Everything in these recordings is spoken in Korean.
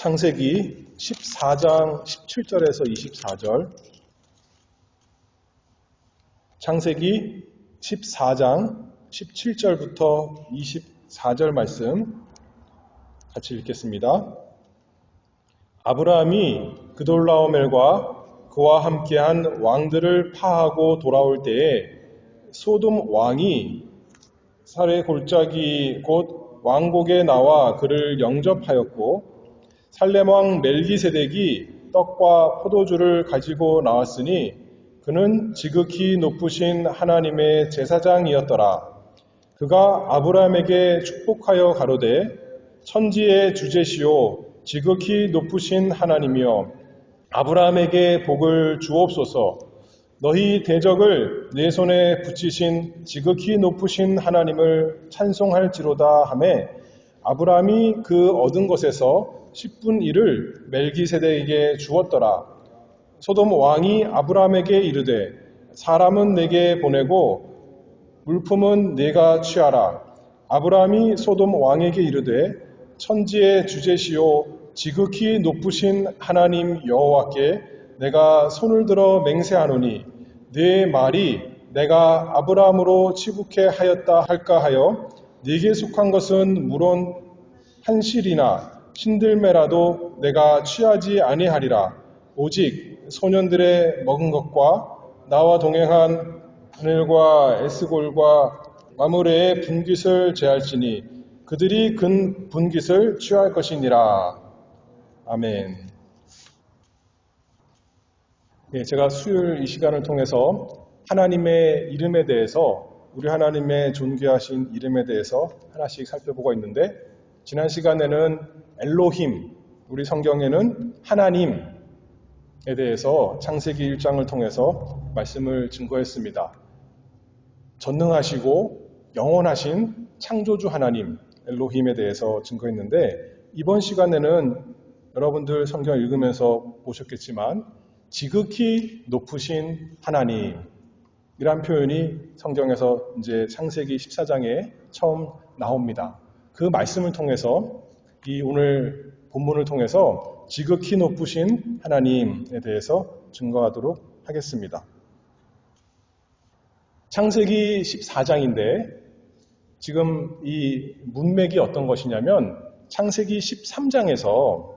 창세기 14장 17절에서 24절, 창세기 14장 17절부터 24절 말씀 같이 읽겠습니다. 아브라함이 그돌라오멜과 그와 함께한 왕들을 파하고 돌아올 때에 소돔 왕이 살의 골짜기 곧 왕곡에 나와 그를 영접하였고, 살렘 왕 멜기세덱이 떡과 포도주를 가지고 나왔으니 그는 지극히 높으신 하나님의 제사장이었더라. 그가 아브라함에게 축복하여 가로되, 천지의 주제시오 지극히 높으신 하나님이여, 아브라함에게 복을 주옵소서. 너희 대적을 내 손에 붙이신 지극히 높으신 하나님을 찬송할지로다 하매, 아브라함이 그 얻은 것에서 10분 1을 멜기세덱에게 주었더라. 소돔 왕이 아브라함에게 이르되, 사람은 내게 보내고 물품은 내가 취하라. 아브라함이 소돔 왕에게 이르되, 천지의 주제시오 지극히 높으신 하나님 여호와께 내가 손을 들어 맹세하노니 네 말이 내가 아브라함으로 치북해 하였다 할까 하여 네게 속한 것은 물론 한 실이나 신들매라도 내가 취하지 아니하리라. 오직 소년들의 먹은 것과 나와 동행한 하늘과 에스골과 마므레의 분깃을 제할지니 그들이 근 분깃을 취할 것이니라. 아멘. 네, 제가 수요일 이 시간을 통해서 하나님의 이름에 대해서, 우리 하나님의 존귀하신 이름에 대해서 하나씩 살펴보고 있는데, 지난 시간에는 엘로힘, 우리 성경에는 하나님에 대해서 창세기 1장을 통해서 말씀을 증거했습니다. 전능하시고 영원하신 창조주 하나님 엘로힘에 대해서 증거했는데, 이번 시간에는 여러분들 성경 읽으면서 보셨겠지만 지극히 높으신 하나님이란 표현이 성경에서 이제 창세기 14장에 처음 나옵니다. 그 말씀을 통해서 이 오늘 본문을 통해서 지극히 높으신 하나님에 대해서 증거하도록 하겠습니다. 창세기 14장인데 지금 이 문맥이 어떤 것이냐면, 창세기 13장에서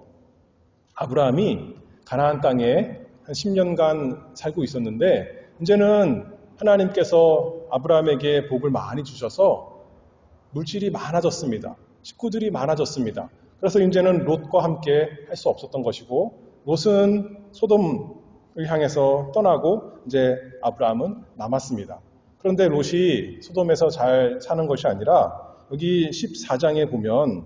아브라함이 가나안 땅에 한 10년간 살고 있었는데, 이제는 하나님께서 아브라함에게 복을 많이 주셔서 물질이 많아졌습니다. 식구들이 많아졌습니다. 그래서 이제는 롯과 함께 할 수 없었던 것이고, 롯은 소돔을 향해서 떠나고 이제 아브라함은 남았습니다. 그런데 롯이 소돔에서 잘 사는 것이 아니라 여기 14장에 보면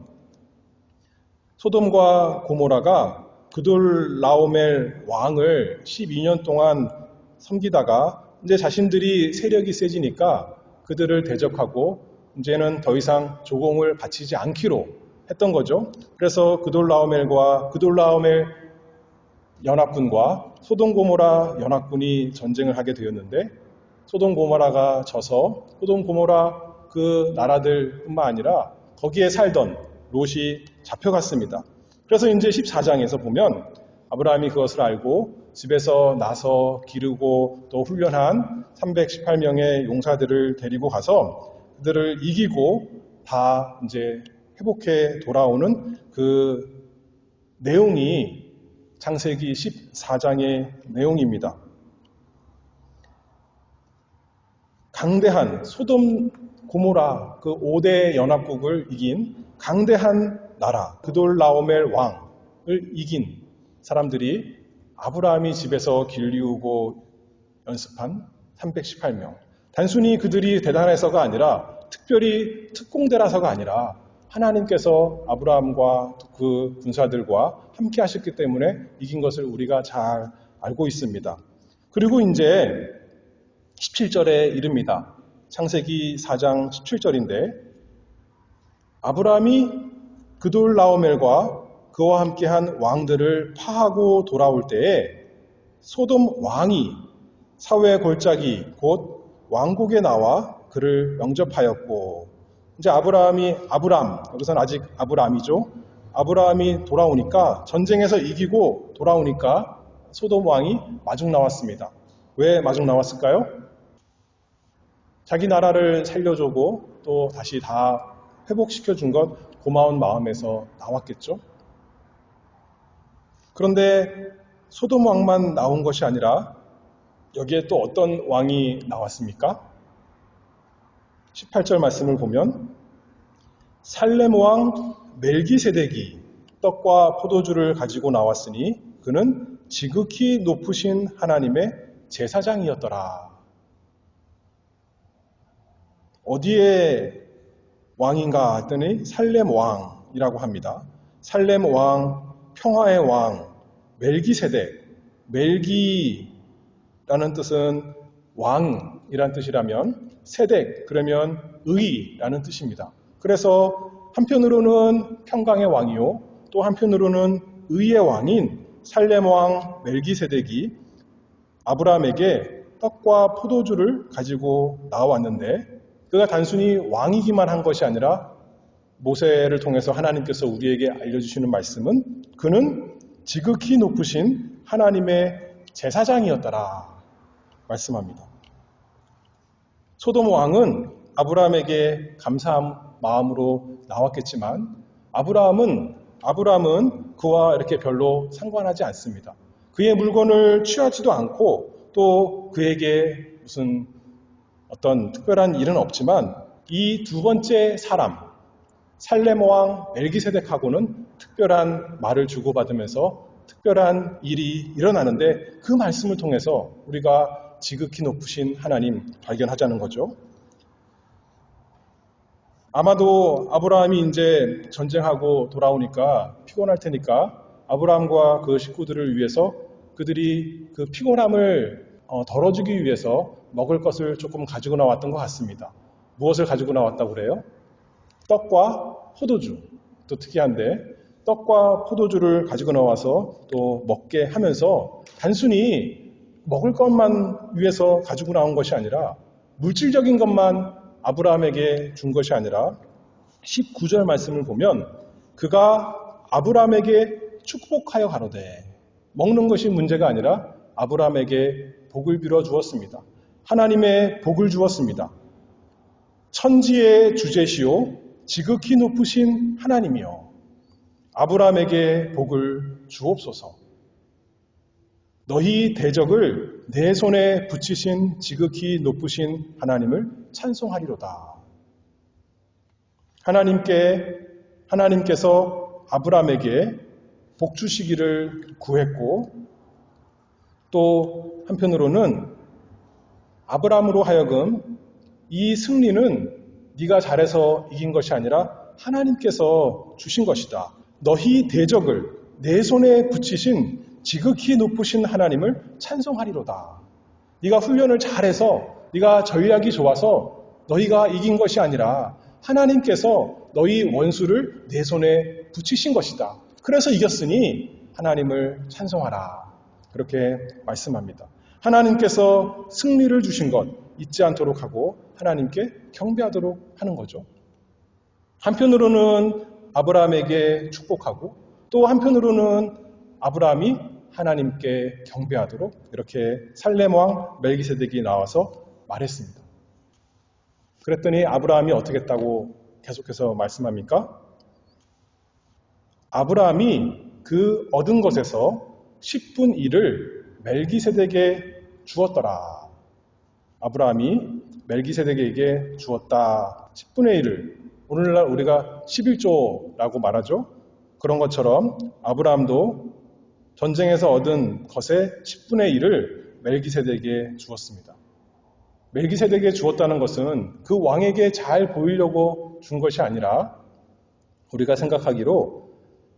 소돔과 고모라가 그돌라오멜 왕을 12년 동안 섬기다가 이제 자신들이 세력이 세지니까 그들을 대적하고 이제는 더 이상 조공을 바치지 않기로 했던 거죠. 그래서 그돌라오멜 연합군과 소돔 고모라 연합군이 전쟁을 하게 되었는데, 소돔 고모라가 져서 소돔 고모라 그 나라들뿐만 아니라 거기에 살던 롯이 잡혀갔습니다. 그래서 이제 14장에서 보면 아브라함이 그것을 알고 집에서 나서 기르고 또 훈련한 318명의 용사들을 데리고 가서 그들을 이기고 다 이제 회복해 돌아오는 그 내용이 창세기 14장의 내용입니다. 강대한 소돔 고모라 그 5대 연합국을 이긴 강대한 나라 그돌라오멜 왕을 이긴 사람들이 아브라함이 집에서 길리우고 연습한 318명. 단순히 그들이 대단해서가 아니라, 특별히 특공대라서가 아니라 하나님께서 아브라함과 그 군사들과 함께 하셨기 때문에 이긴 것을 우리가 잘 알고 있습니다. 그리고 이제 17절에 이릅니다. 창세기 4장 17절인데, 아브라함이 그돌라오멜과 그와 함께한 왕들을 파하고 돌아올 때에 소돔 왕이 사회 골짜기 곧 왕곡에 나와 그를 영접하였고, 이제 아브람, 여기서는 아직 아브람이죠. 아브라함이 돌아오니까, 전쟁에서 이기고 돌아오니까 소돔 왕이 마중 나왔습니다. 왜 마중 나왔을까요? 자기 나라를 살려주고 또 다시 다 회복시켜준 것 고마운 마음에서 나왔겠죠. 그런데 소돔 왕만 나온 것이 아니라 여기에 또 어떤 왕이 나왔습니까? 18절 말씀을 보면 살렘 왕 멜기세덱이 떡과 포도주를 가지고 나왔으니 그는 지극히 높으신 하나님의 제사장이었더라. 어디에 왕인가 했더니 살렘 왕이라고 합니다. 살렘 왕, 평화의 왕, 멜기세덱. 멜기라는 뜻은 왕이란 뜻이라면 세덱, 그러면 의라는 뜻입니다. 그래서 한편으로는 평강의 왕이요, 또 한편으로는 의의 왕인 살렘 왕 멜기세덱이 아브라함에게 떡과 포도주를 가지고 나왔는데, 그가 단순히 왕이기만 한 것이 아니라 모세를 통해서 하나님께서 우리에게 알려주시는 말씀은 그는 지극히 높으신 하나님의 제사장이었더라 말씀합니다. 소돔 왕은 아브라함에게 감사한 마음으로 나왔겠지만 아브라함은 그와 이렇게 별로 상관하지 않습니다. 그의 물건을 취하지도 않고 또 그에게 무슨 어떤 특별한 일은 없지만 이 두 번째 사람 살렘 왕 멜기세덱하고는 특별한 말을 주고받으면서 특별한 일이 일어나는데, 그 말씀을 통해서 우리가 지극히 높으신 하나님 발견하자는 거죠. 아마도 아브라함이 이제 전쟁하고 돌아오니까 피곤할 테니까 아브라함과 그 식구들을 위해서 그들이 그 피곤함을 덜어주기 위해서 먹을 것을 조금 가지고 나왔던 것 같습니다. 무엇을 가지고 나왔다고 그래요? 떡과 포도주. 또 특이한데 떡과 포도주를 가지고 나와서 또 먹게 하면서 단순히 먹을 것만 위해서 가지고 나온 것이 아니라 물질적인 것만 아브라함에게 준 것이 아니라 19절 말씀을 보면 그가 아브라함에게 축복하여 가로되, 먹는 것이 문제가 아니라 아브라함에게 복을 빌어 주었습니다. 하나님의 복을 주었습니다. 천지의 주제시오 지극히 높으신 하나님이여 아브라함에게 복을 주옵소서. 너희 대적을 내 손에 붙이신 지극히 높으신 하나님을 찬송하리로다. 하나님께서 아브라함에게 복 주시기를 구했고, 또 한편으로는 아브라함으로 하여금 이 승리는 네가 잘해서 이긴 것이 아니라 하나님께서 주신 것이다. 너희 대적을 내 손에 붙이신 지극히 높으신 하나님을 찬송하리로다. 네가 훈련을 잘해서 네가 전략이 좋아서 너희가 이긴 것이 아니라 하나님께서 너희 원수를 내 손에 붙이신 것이다. 그래서 이겼으니 하나님을 찬송하라. 그렇게 말씀합니다. 하나님께서 승리를 주신 것 잊지 않도록 하고 하나님께 경배하도록 하는 거죠. 한편으로는 아브라함에게 축복하고 또 한편으로는 아브라함이 하나님께 경배하도록 이렇게 살렘 왕 멜기세덱이 나와서 말했습니다. 그랬더니 아브라함이 어떻게 했다고 계속해서 말씀합니까? 아브라함이 그 얻은 것에서 10분 1을 멜기세덱에 주었더라. 아브라함이 멜기세덱에게 주었다. 10분의 1을 오늘날 우리가 11조라고 말하죠. 그런 것처럼 아브라함도 전쟁에서 얻은 것의 10분의 1을 멜기세덱에게 주었습니다. 멜기세덱에게 주었다는 것은 그 왕에게 잘 보이려고 준 것이 아니라 우리가 생각하기로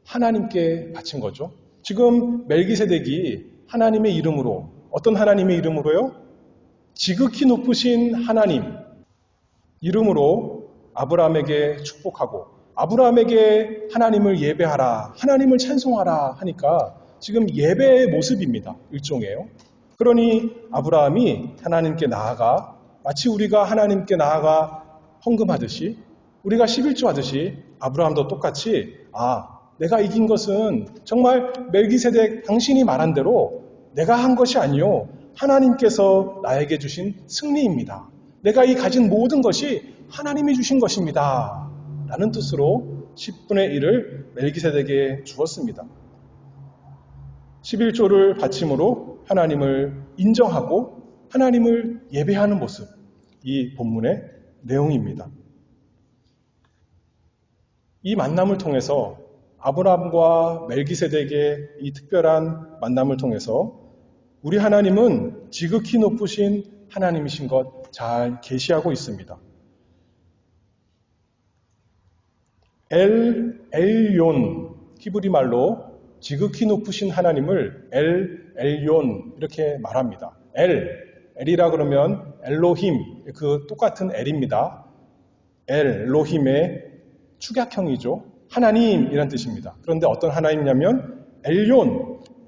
하나님께 바친 거죠. 지금 멜기세덱이 하나님의 이름으로, 어떤 하나님의 이름으로요? 지극히 높으신 하나님 이름으로 아브라함에게 축복하고 아브라함에게 하나님을 예배하라, 하나님을 찬송하라 하니까 지금 예배의 모습입니다. 일종이에요. 그러니 아브라함이 하나님께 나아가 마치 우리가 하나님께 나아가 헌금하듯이 우리가 11조 하듯이 아브라함도 똑같이 내가 이긴 것은 정말 멜기세덱 당신이 말한 대로 내가 한 것이 아니요 하나님께서 나에게 주신 승리입니다. 내가 이 가진 모든 것이 하나님이 주신 것입니다. 라는 뜻으로 10분의 1을 멜기세덱에게 주었습니다. 11조를 바침으로 하나님을 인정하고 하나님을 예배하는 모습, 이 본문의 내용입니다. 이 만남을 통해서 아브라함과 멜기세덱의 이 특별한 만남을 통해서 우리 하나님은 지극히 높으신 하나님이신 것 잘 계시하고 있습니다. 엘yon, 히브리 말로 지극히 높으신 하나님을 엘yon 이렇게 말합니다. 엘이라 그러면 엘로힘, 그 똑같은 엘입니다. 엘로힘의 축약형이죠. 하나님이란 뜻입니다. 그런데 어떤 하나님이냐면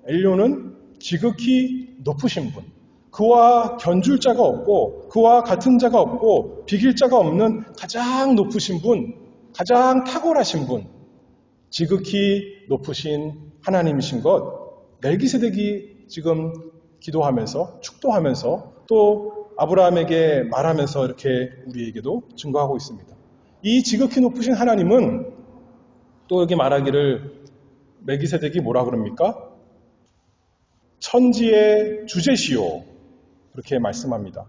엘론은 지극히 높으신 분, 그와 견줄 자가 없고 그와 같은 자가 없고 비길 자가 없는 가장 높으신 분, 가장 탁월하신 분, 지극히 높으신 하나님이신 것, 멜기세덱이 지금 기도하면서 축도하면서 또 아브라함에게 말하면서 이렇게 우리에게도 증거하고 있습니다. 이 지극히 높으신 하나님은 또 여기 말하기를 멜기세덱이 뭐라 그럽니까? 천지의 주제시요, 그렇게 말씀합니다.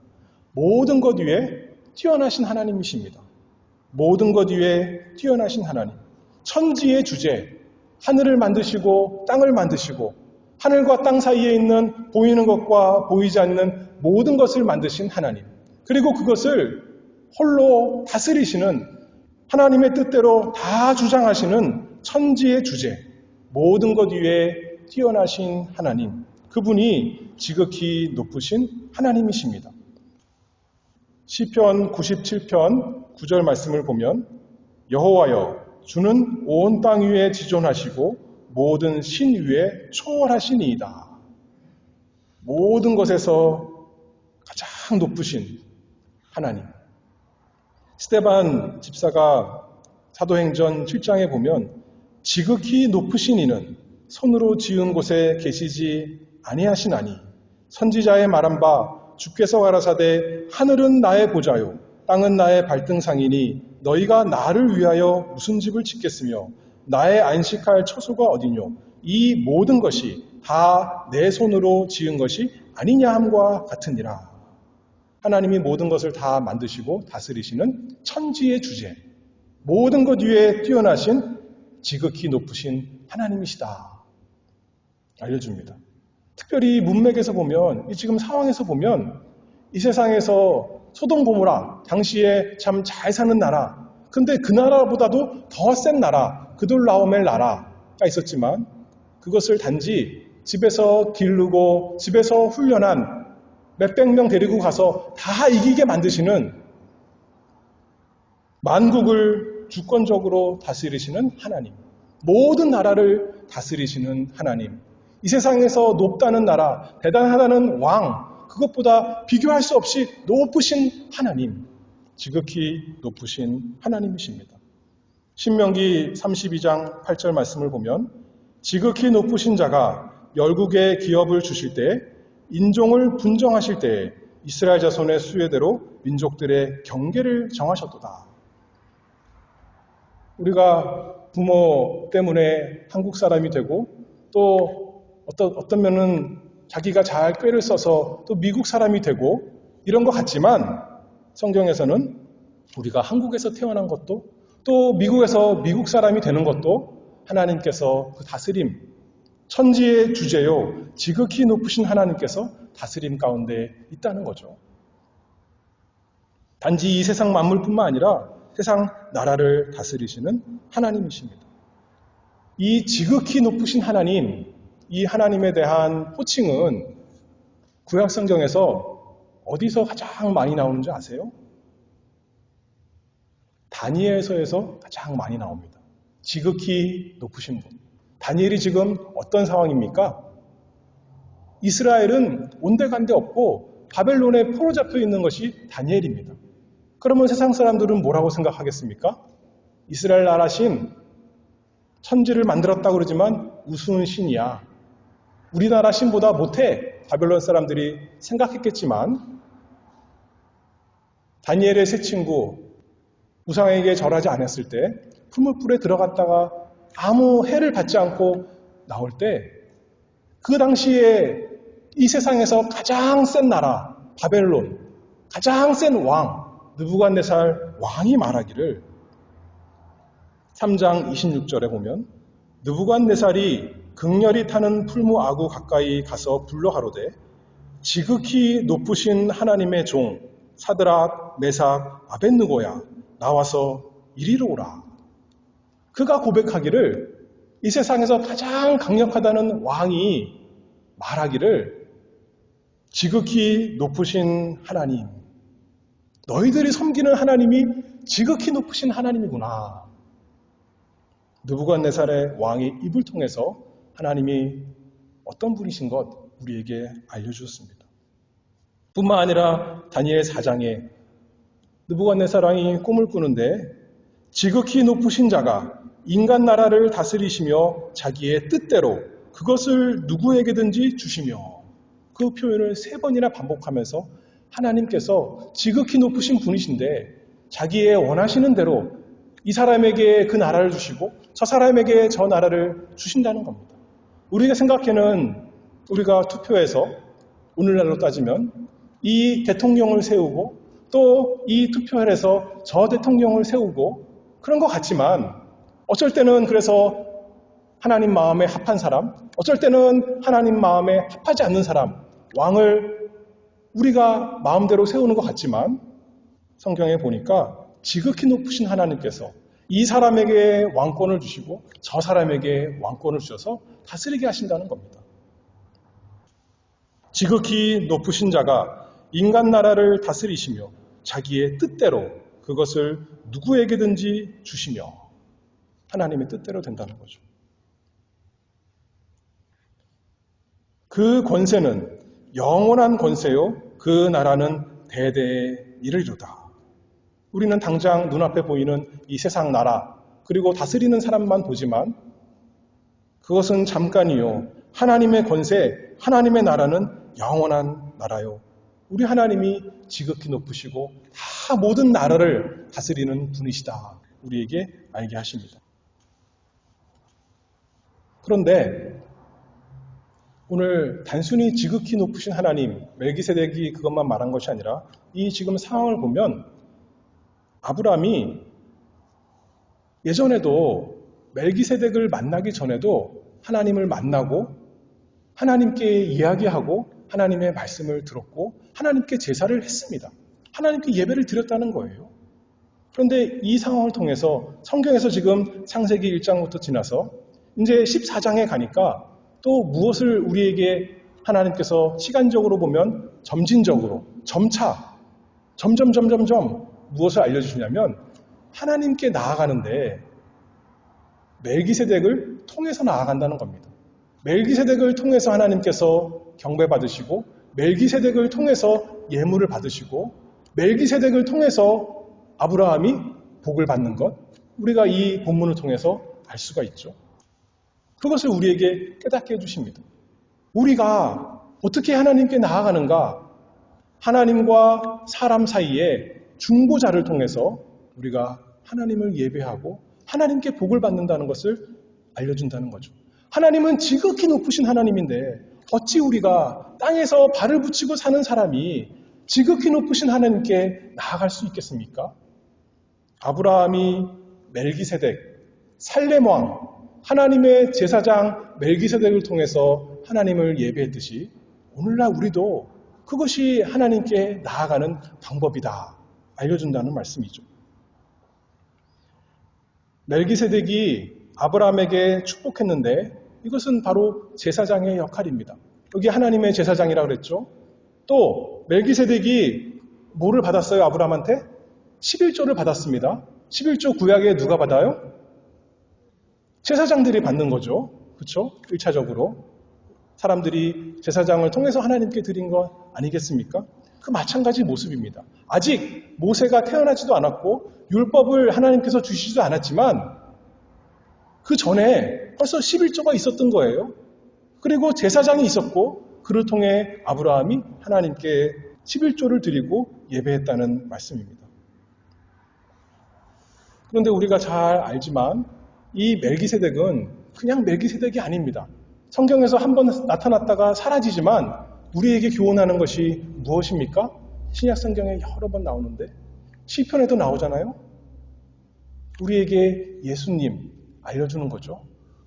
모든 것 위에 뛰어나신 하나님이십니다. 모든 것 위에 뛰어나신 하나님, 천지의 주제, 하늘을 만드시고 땅을 만드시고 하늘과 땅 사이에 있는 보이는 것과 보이지 않는 모든 것을 만드신 하나님, 그리고 그것을 홀로 다스리시는 하나님의 뜻대로 다 주장하시는 천지의 주제, 모든 것 위에 뛰어나신 하나님, 그분이 지극히 높으신 하나님이십니다. 시편 97편 9절 말씀을 보면 여호와여 주는 온 땅 위에 지존하시고 모든 신 위에 초월하시니이다. 모든 것에서 가장 높으신 하나님. 스데반 집사가 사도행전 7장에 보면 지극히 높으신 이는 손으로 지은 곳에 계시지 아니하시나니 선지자의 말한 바 주께서 가라사대 하늘은 나의 보좌요 땅은 나의 발등상이니 너희가 나를 위하여 무슨 집을 짓겠으며 나의 안식할 처소가 어디뇨 이 모든 것이 다 내 손으로 지은 것이 아니냐 함과 같으니라. 하나님이 모든 것을 다 만드시고 다스리시는 천지의 주제, 모든 것 위에 뛰어나신 지극히 높으신 하나님이시다 알려줍니다. 특별히 문맥에서 보면, 이 지금 상황에서 보면 이 세상에서 소돔 고모라, 당시에 참 잘 사는 나라, 근데 그 나라보다도 더 센 나라, 그돌라오멜 나라가 있었지만 그것을 단지 집에서 기르고 집에서 훈련한 몇백 명 데리고 가서 다 이기게 만드시는, 만국을 주권적으로 다스리시는 하나님, 모든 나라를 다스리시는 하나님, 이 세상에서 높다는 나라, 대단하다는 왕, 그것보다 비교할 수 없이 높으신 하나님, 지극히 높으신 하나님이십니다. 신명기 32장 8절 말씀을 보면 지극히 높으신 자가 열국의 기업을 주실 때 인종을 분정하실 때에 이스라엘 자손의 수혜대로 민족들의 경계를 정하셨도다. 우리가 부모 때문에 한국 사람이 되고 또 어떤 면은 자기가 잘 꾀를 써서 또 미국 사람이 되고 이런 것 같지만 성경에서는 우리가 한국에서 태어난 것도 또 미국에서 미국 사람이 되는 것도 하나님께서 그 다스림, 천지의 주제요 지극히 높으신 하나님께서 다스림 가운데 있다는 거죠. 단지 이 세상 만물뿐만 아니라 세상 나라를 다스리시는 하나님이십니다. 이 지극히 높으신 하나님, 이 하나님에 대한 호칭은 구약 성경에서 어디서 가장 많이 나오는지 아세요? 다니엘서에서 가장 많이 나옵니다. 지극히 높으신 분. 다니엘이 지금 어떤 상황입니까? 이스라엘은 온데간데 없고 바벨론에 포로 잡혀 있는 것이 다니엘입니다. 그러면 세상 사람들은 뭐라고 생각하겠습니까? 이스라엘 나라신 천지를 만들었다고 그러지만 우스운 신이야. 우리나라 신보다 못해. 바벨론 사람들이 생각했겠지만 다니엘의 세 친구 우상에게 절하지 않았을 때 풀무불에 들어갔다가 아무 해를 받지 않고 나올 때 그 당시에 이 세상에서 가장 센 나라 바벨론, 가장 센 왕 느부갓네살 왕이 말하기를 3장 26절에 보면 느부갓네살이 극렬히 타는 풀무아구 가까이 가서 불러 가로되 지극히 높으신 하나님의 종 사드락, 메삭, 아벳느고야 나와서 이리로 오라. 그가 고백하기를 이 세상에서 가장 강력하다는 왕이 말하기를 지극히 높으신 하나님, 너희들이 섬기는 하나님이 지극히 높으신 하나님이구나. 느부갓네살의 왕의 입을 통해서 하나님이 어떤 분이신 것 우리에게 알려주셨습니다. 뿐만 아니라 다니엘 4장에 느부갓네살 왕이 꿈을 꾸는데 지극히 높으신 자가 인간 나라를 다스리시며 자기의 뜻대로 그것을 누구에게든지 주시며 그 표현을 3번이나 반복하면서 하나님께서 지극히 높으신 분이신데 자기의 원하시는 대로 이 사람에게 그 나라를 주시고 저 사람에게 저 나라를 주신다는 겁니다. 우리가 생각해는 우리가 투표해서 오늘날로 따지면 이 대통령을 세우고 또 이 투표해서 저 대통령을 세우고 그런 것 같지만 어쩔 때는 그래서 하나님 마음에 합한 사람, 어쩔 때는 하나님 마음에 합하지 않는 사람, 왕을 우리가 마음대로 세우는 것 같지만 성경에 보니까 지극히 높으신 하나님께서 이 사람에게 왕권을 주시고 저 사람에게 왕권을 주셔서 다스리게 하신다는 겁니다. 지극히 높으신 자가 인간 나라를 다스리시며 자기의 뜻대로 그것을 누구에게든지 주시며 하나님의 뜻대로 된다는 거죠. 그 권세는 영원한 권세요. 그 나라는 대대에 이르리로다. 우리는 당장 눈앞에 보이는 이 세상 나라 그리고 다스리는 사람만 보지만 그것은 잠깐이요. 하나님의 권세, 하나님의 나라는 영원한 나라요. 우리 하나님이 지극히 높으시고 다 모든 나라를 다스리는 분이시다. 우리에게 알게 하십니다. 그런데 오늘 단순히 지극히 높으신 하나님, 멜기세덱이 그것만 말한 것이 아니라 이 지금 상황을 보면 아브라함이 예전에도 멜기세덱을 만나기 전에도 하나님을 만나고 하나님께 이야기하고 하나님의 말씀을 들었고 하나님께 제사를 했습니다. 하나님께 예배를 드렸다는 거예요. 그런데 이 상황을 통해서 성경에서 지금 창세기 1장부터 지나서 이제 14장에 가니까 또 무엇을 우리에게 하나님께서 시간적으로 보면 점진적으로 점차 점점 무엇을 알려주시냐면 하나님께 나아가는데 멜기세덱을 통해서 나아간다는 겁니다. 멜기세덱을 통해서 하나님께서 경배받으시고 멜기세덱을 통해서 예물을 받으시고 멜기세덱을 통해서 아브라함이 복을 받는 것 우리가 이 본문을 통해서 알 수가 있죠. 그것을 우리에게 깨닫게 해주십니다. 우리가 어떻게 하나님께 나아가는가? 하나님과 사람 사이에 중보자를 통해서 우리가 하나님을 예배하고 하나님께 복을 받는다는 것을 알려준다는 거죠. 하나님은 지극히 높으신 하나님인데 어찌 우리가 땅에서 발을 붙이고 사는 사람이 지극히 높으신 하나님께 나아갈 수 있겠습니까? 아브라함이 멜기세덱, 살렘왕, 하나님의 제사장 멜기세덱을 통해서 하나님을 예배했듯이 오늘날 우리도 그것이 하나님께 나아가는 방법이다. 알려준다는 말씀이죠. 멜기세덱이 아브라함에게 축복했는데 이것은 바로 제사장의 역할입니다. 여기 하나님의 제사장이라고 그랬죠. 또 멜기세덱이 뭐를 받았어요? 아브라함한테? 11조를 받았습니다. 11조 구약에 누가 받아요? 제사장들이 받는 거죠. 그렇죠? 1차적으로. 사람들이 제사장을 통해서 하나님께 드린 것 아니겠습니까? 그 마찬가지 모습입니다. 아직 모세가 태어나지도 않았고 율법을 하나님께서 주시지도 않았지만 그 전에 벌써 11조가 있었던 거예요. 그리고 제사장이 있었고 그를 통해 아브라함이 하나님께 11조를 드리고 예배했다는 말씀입니다. 그런데 우리가 잘 알지만 이 멜기세덱은 그냥 멜기세덱이 아닙니다. 성경에서 한번 나타났다가 사라지지만 우리에게 교훈하는 것이 무엇입니까? 신약 성경에 여러 번 나오는데 시편에도 나오잖아요. 우리에게 예수님 알려주는 거죠.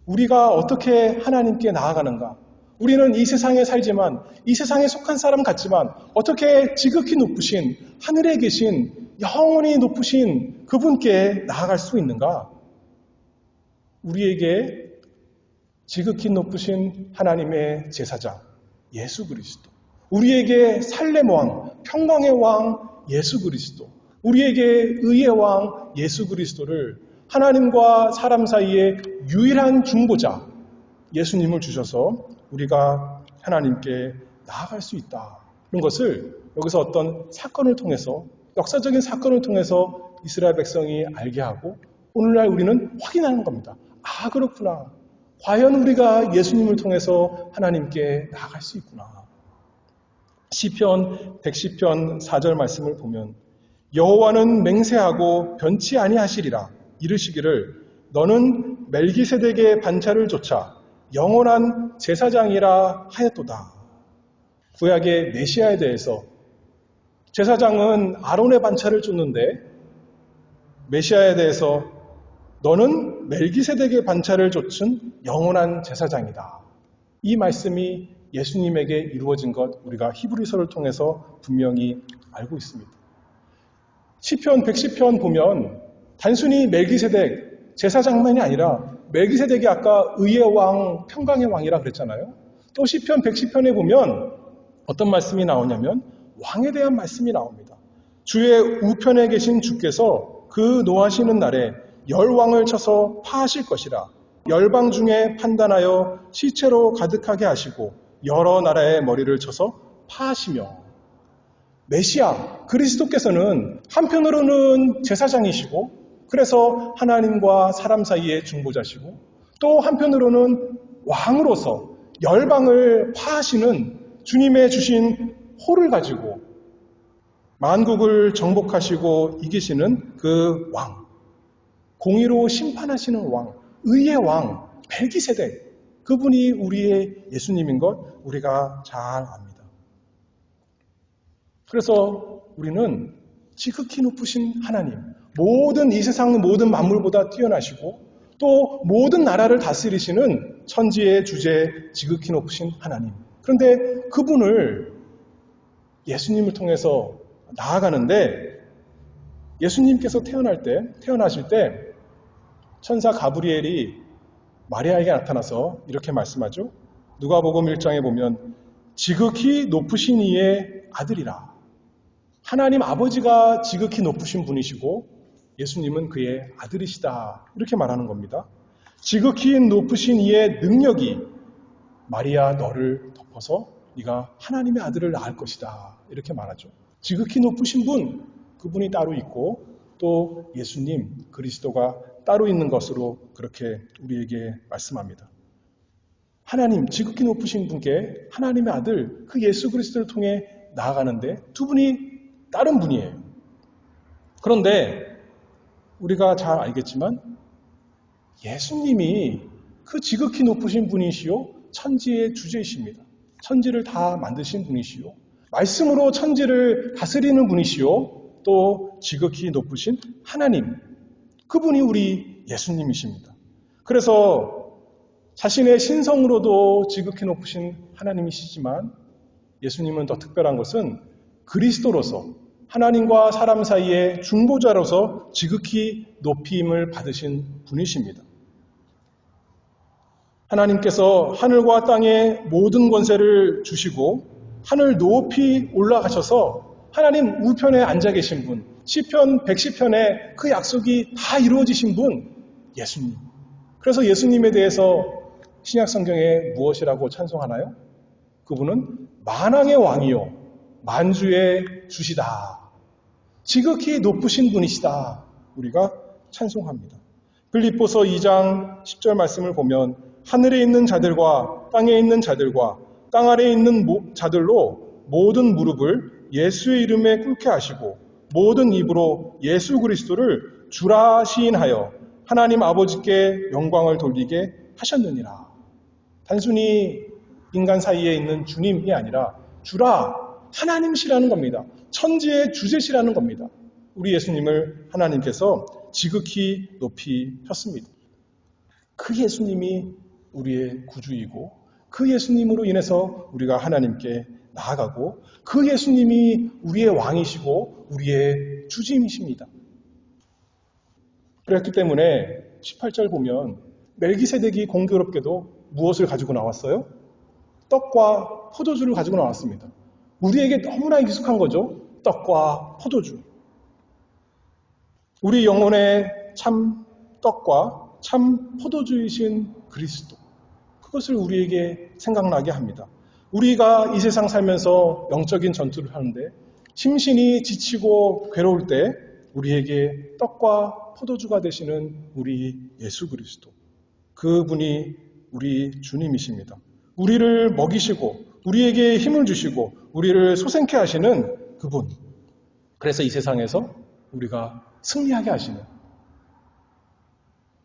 우리가 어떻게 하나님께 나아가는가? 우리는 이 세상에 살지만 이 세상에 속한 사람 같지만 어떻게 지극히 높으신 하늘에 계신 영원히 높으신 그분께 나아갈 수 있는가? 우리에게 지극히 높으신 하나님의 제사장 예수 그리스도, 우리에게 살렘 왕, 평강의 왕 예수 그리스도, 우리에게 의의 왕 예수 그리스도를 하나님과 사람 사이의 유일한 중보자 예수님을 주셔서 우리가 하나님께 나아갈 수 있다는 것을 여기서 어떤 사건을 통해서, 역사적인 사건을 통해서 이스라엘 백성이 알게 하고 오늘날 우리는 확인하는 겁니다. 아, 그렇구나. 과연 우리가 예수님을 통해서 하나님께 나아갈 수 있구나. 시편 110편 4절 말씀을 보면 여호와는 맹세하고 변치 아니하시리라 이르시기를 너는 멜기세덱의 반차를 조차 영원한 제사장이라 하였도다. 구약의 메시아에 대해서 제사장은 아론의 반차를 쫓는데 메시아에 대해서 너는 멜기세덱의 반차를 좇은 영원한 제사장이다. 이 말씀이 예수님에게 이루어진 것 우리가 히브리서를 통해서 분명히 알고 있습니다. 시편 110편 보면 단순히 멜기세덱 제사장만이 아니라 멜기세덱이 아까 의의 왕, 평강의 왕이라 그랬잖아요. 또 시편 110편에 보면 어떤 말씀이 나오냐면 왕에 대한 말씀이 나옵니다. 주의 우편에 계신 주께서 그 노하시는 날에 열왕을 쳐서 파하실 것이라. 열방 중에 판단하여 시체로 가득하게 하시고 여러 나라의 머리를 쳐서 파하시며. 메시아 그리스도께서는 한편으로는 제사장이시고 그래서 하나님과 사람 사이의 중보자시고 또 한편으로는 왕으로서 열방을 파하시는 주님의 주신 호를 가지고 만국을 정복하시고 이기시는 그 왕, 공의로 심판하시는 왕, 의의 왕, 멜기세덱, 그분이 우리의 예수님인 것 우리가 잘 압니다. 그래서 우리는 지극히 높으신 하나님, 모든 이 세상 모든 만물보다 뛰어나시고 또 모든 나라를 다스리시는 천지의 주제 지극히 높으신 하나님. 그런데 그분을 예수님을 통해서 나아가는데 예수님께서 태어나실 때 천사 가브리엘이 마리아에게 나타나서 이렇게 말씀하죠. 누가복음 1장에 보면 지극히 높으신 이의 아들이라. 하나님 아버지가 지극히 높으신 분이시고 예수님은 그의 아들이시다. 이렇게 말하는 겁니다. 지극히 높으신 이의 능력이 마리아 너를 덮어서 네가 하나님의 아들을 낳을 것이다. 이렇게 말하죠. 지극히 높으신 분, 그분이 따로 있고 또 예수님 그리스도가 따로 있는 것으로 그렇게 우리에게 말씀합니다. 하나님 지극히 높으신 분께 하나님의 아들 그 예수 그리스도를 통해 나아가는데 두 분이 다른 분이에요. 그런데 우리가 잘 알겠지만 예수님이 그 지극히 높으신 분이시요 천지의 주제이십니다. 천지를 다 만드신 분이시요 말씀으로 천지를 다스리는 분이시요 또 지극히 높으신 하나님, 그분이 우리 예수님이십니다. 그래서 자신의 신성으로도 지극히 높으신 하나님이시지만 예수님은 더 특별한 것은 그리스도로서 하나님과 사람 사이의 중보자로서 지극히 높임을 받으신 분이십니다. 하나님께서 하늘과 땅의 모든 권세를 주시고 하늘 높이 올라가셔서 하나님 우편에 앉아 계신 분, 시편 110편에 그 약속이 다 이루어지신 분, 예수님. 그래서 예수님에 대해서 신약 성경에 무엇이라고 찬송하나요? 그분은 만왕의 왕이요 만주의 주시다. 지극히 높으신 분이시다. 우리가 찬송합니다. 빌립보서 2장 10절 말씀을 보면 하늘에 있는 자들과 땅에 있는 자들과 땅 아래에 있는 자들로 모든 무릎을 예수의 이름에 꿇게 하시고 모든 입으로 예수 그리스도를 주라 시인하여 하나님 아버지께 영광을 돌리게 하셨느니라. 단순히 인간 사이에 있는 주님이 아니라 주라 하나님이시라는 겁니다. 천지의 주제시라는 겁니다. 우리 예수님을 하나님께서 지극히 높이셨습니다. 그 예수님이 우리의 구주이고 그 예수님으로 인해서 우리가 하나님께 나아가고 그 예수님이 우리의 왕이시고 우리의 주님이십니다. 그렇기 때문에 18절 보면 멜기세덱이 공교롭게도 무엇을 가지고 나왔어요? 떡과 포도주를 가지고 나왔습니다. 우리에게 너무나 익숙한 거죠. 떡과 포도주. 우리 영혼의 참 떡과 참 포도주이신 그리스도. 그것을 우리에게 생각나게 합니다. 우리가 이 세상 살면서 영적인 전투를 하는데 심신이 지치고 괴로울 때 우리에게 떡과 포도주가 되시는 우리 예수 그리스도. 그분이 우리 주님이십니다. 우리를 먹이시고 우리에게 힘을 주시고 우리를 소생케 하시는 그분. 그래서 이 세상에서 우리가 승리하게 하시는.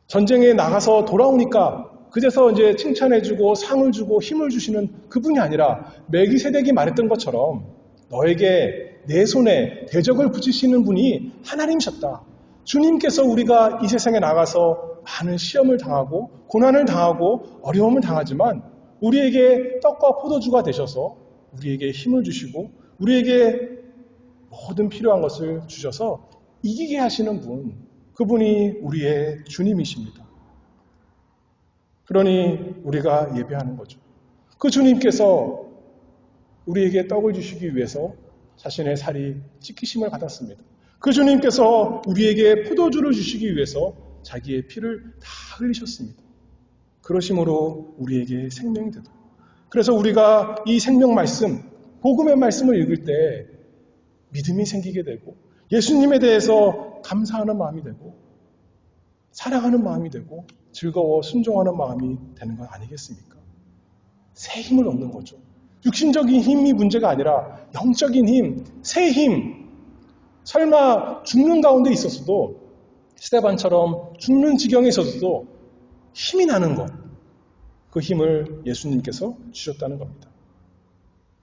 전쟁에 나가서 돌아오니까 그제서 이제 칭찬해주고 상을 주고 힘을 주시는 그분이 아니라 멜기세덱이 말했던 것처럼 너에게 내 손에 대적을 붙이시는 분이 하나님이셨다. 주님께서 우리가 이 세상에 나가서 많은 시험을 당하고 고난을 당하고 어려움을 당하지만 우리에게 떡과 포도주가 되셔서 우리에게 힘을 주시고 우리에게 모든 필요한 것을 주셔서 이기게 하시는 분, 그분이 우리의 주님이십니다. 그러니 우리가 예배하는 거죠. 그 주님께서 우리에게 떡을 주시기 위해서 자신의 살이 찢기심을 받았습니다. 그 주님께서 우리에게 포도주를 주시기 위해서 자기의 피를 다 흘리셨습니다. 그러심으로 우리에게 생명이 되도록. 그래서 우리가 이 생명 말씀, 복음의 말씀을 읽을 때 믿음이 생기게 되고 예수님에 대해서 감사하는 마음이 되고 사랑하는 마음이 되고 즐거워 순종하는 마음이 되는 건 아니겠습니까? 새 힘을 얻는 거죠. 육신적인 힘이 문제가 아니라 영적인 힘, 새 힘. 설마 죽는 가운데 있었어도 스데반처럼 죽는 지경에 있었어도 힘이 나는 것. 그 힘을 예수님께서 주셨다는 겁니다.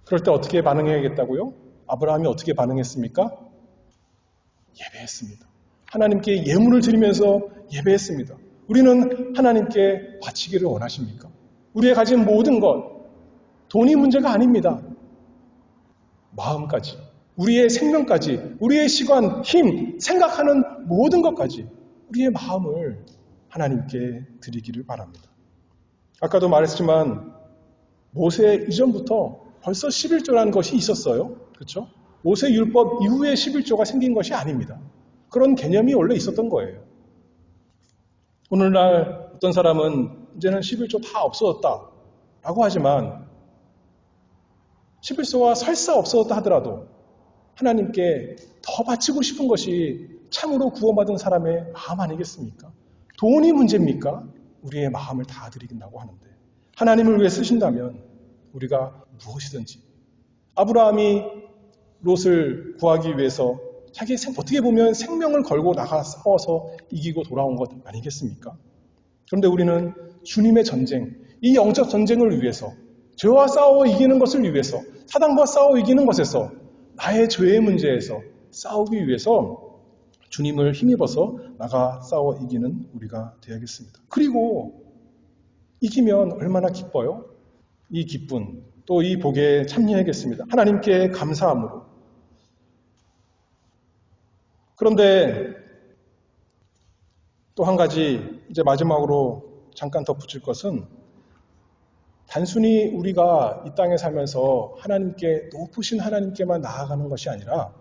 그럴 때 어떻게 반응해야겠다고요? 아브라함이 어떻게 반응했습니까? 예배했습니다. 하나님께 예물을 드리면서 예배했습니다. 우리는 하나님께 바치기를 원하십니까? 우리의 가진 모든 것, 돈이 문제가 아닙니다. 마음까지, 우리의 생명까지, 우리의 시간, 힘, 생각하는 모든 것까지 우리의 마음을 하나님께 드리기를 바랍니다. 아까도 말했지만 모세 이전부터 벌써 11조라는 것이 있었어요. 그렇죠? 모세 율법 이후에 11조가 생긴 것이 아닙니다. 그런 개념이 원래 있었던 거예요. 오늘날 어떤 사람은 이제는 11조 다 없어졌다 라고 하지만 11조가 설사 없어졌다 하더라도 하나님께 더 바치고 싶은 것이 참으로 구원받은 사람의 마음 아니겠습니까? 돈이 문제입니까? 우리의 마음을 다 드리긴다고 하는데 하나님을 위해 쓰신다면 우리가 무엇이든지 아브라함이 롯을 구하기 위해서 자기 어떻게 보면 생명을 걸고 나가 싸워서 이기고 돌아온 것 아니겠습니까? 그런데 우리는 주님의 전쟁, 이 영적 전쟁을 위해서 죄와 싸워 이기는 것을 위해서 사단과 싸워 이기는 것에서 나의 죄의 문제에서 싸우기 위해서 주님을 힘입어서 나가 싸워 이기는 우리가 되어야겠습니다. 그리고 이기면 얼마나 기뻐요? 이 기쁨, 또 이 복에 참여하겠습니다. 하나님께 감사함으로. 그런데 또 한 가지 이제 마지막으로 잠깐 덧붙일 것은 단순히 우리가 이 땅에 살면서 하나님께 높으신 하나님께만 나아가는 것이 아니라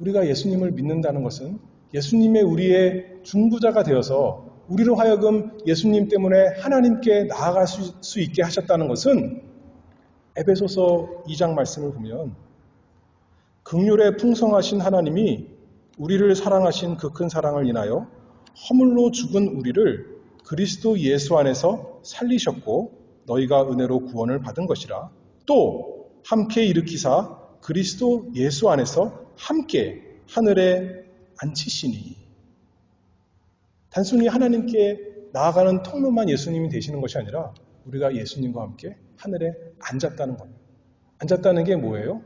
우리가 예수님을 믿는다는 것은 예수님의 우리의 중보자가 되어서 우리로 하여금 예수님 때문에 하나님께 나아갈 수 있게 하셨다는 것은 에베소서 2장 말씀을 보면 긍휼에 풍성하신 하나님이 우리를 사랑하신 그 큰 사랑을 인하여 허물로 죽은 우리를 그리스도 예수 안에서 살리셨고 너희가 은혜로 구원을 받은 것이라. 또 함께 일으키사 그리스도 예수 안에서 함께 하늘에 앉히시니. 단순히 하나님께 나아가는 통로만 예수님이 되시는 것이 아니라 우리가 예수님과 함께 하늘에 앉았다는 겁니다. 앉았다는 게 뭐예요?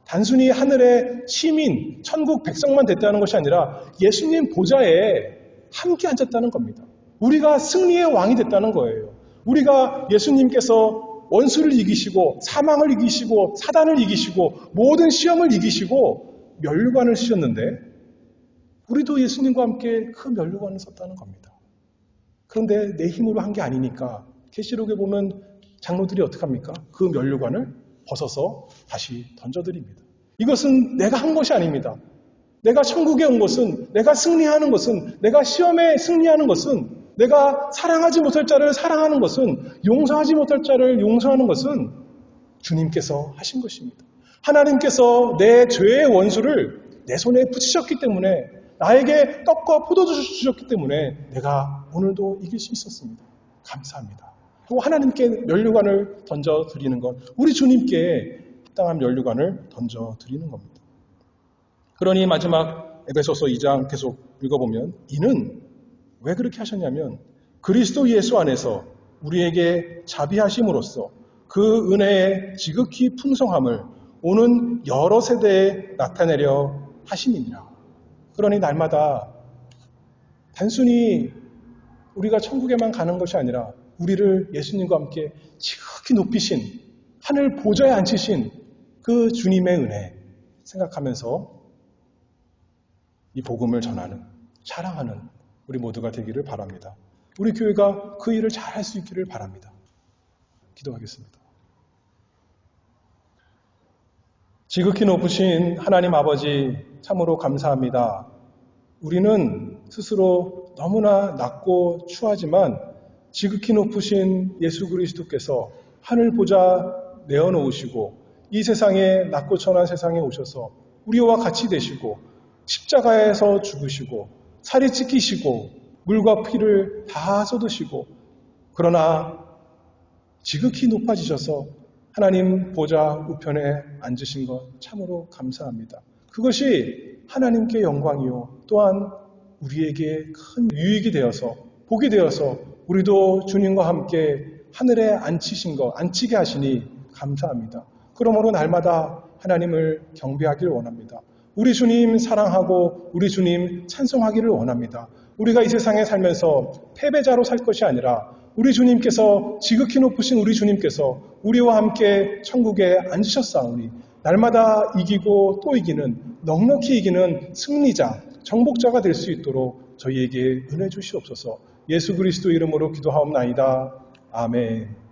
단순히 하늘의 시민, 천국 백성만 됐다는 것이 아니라 예수님 보좌에 함께 앉았다는 겁니다. 우리가 승리의 왕이 됐다는 거예요. 우리가 예수님께서 원수를 이기시고 사망을 이기시고 사단을 이기시고 모든 시험을 이기시고 면류관을 쓰셨는데 우리도 예수님과 함께 그 면류관을 썼다는 겁니다. 그런데 내 힘으로 한 게 아니니까 계시록에 보면 장로들이 어떻게 합니까? 그 면류관을 벗어서 다시 던져드립니다. 이것은 내가 한 것이 아닙니다. 내가 천국에 온 것은, 내가 승리하는 것은, 내가 시험에 승리하는 것은, 내가 사랑하지 못할 자를 사랑하는 것은, 용서하지 못할 자를 용서하는 것은 주님께서 하신 것입니다. 하나님께서 내 죄의 원수를 내 손에 붙이셨기 때문에, 나에게 떡과 포도주를 주셨기 때문에 내가 오늘도 이길 수 있었습니다. 감사합니다. 또 하나님께 면류관을 던져드리는 것, 우리 주님께 합당한 면류관을 던져드리는 겁니다. 그러니 마지막 에베소서 2장 계속 읽어보면 이는 왜 그렇게 하셨냐면 그리스도 예수 안에서 우리에게 자비하심으로써 그 은혜의 지극히 풍성함을 오는 여러 세대에 나타내려 하심이니라. 그러니 날마다 단순히 우리가 천국에만 가는 것이 아니라 우리를 예수님과 함께 지극히 높이신 하늘 보좌에 앉히신 그 주님의 은혜 생각하면서 이 복음을 전하는, 자랑하는 우리 모두가 되기를 바랍니다. 우리 교회가 그 일을 잘 할 수 있기를 바랍니다. 기도하겠습니다. 지극히 높으신 하나님 아버지 참으로 감사합니다. 우리는 스스로 너무나 낮고 추하지만 지극히 높으신 예수 그리스도께서 하늘 보좌 내어놓으시고 이 세상에 낮고 천한 세상에 오셔서 우리와 같이 되시고 십자가에서 죽으시고 살이 찢기시고 물과 피를 다 쏟으시고 그러나 지극히 높아지셔서 하나님 보좌 우편에 앉으신 것 참으로 감사합니다. 그것이 하나님께 영광이요 또한 우리에게 큰 유익이 되어서 복이 되어서 우리도 주님과 함께 하늘에 앉히신 것 앉히게 하시니 감사합니다. 그러므로 날마다 하나님을 경배하기를 원합니다. 우리 주님 사랑하고 우리 주님 찬송하기를 원합니다. 우리가 이 세상에 살면서 패배자로 살 것이 아니라 우리 주님께서 지극히 높으신 우리 주님께서 우리와 함께 천국에 앉으셨사오니 날마다 이기고 또 이기는 넉넉히 이기는 승리자, 정복자가 될 수 있도록 저희에게 은혜 주시옵소서. 예수 그리스도 이름으로 기도하옵나이다. 아멘.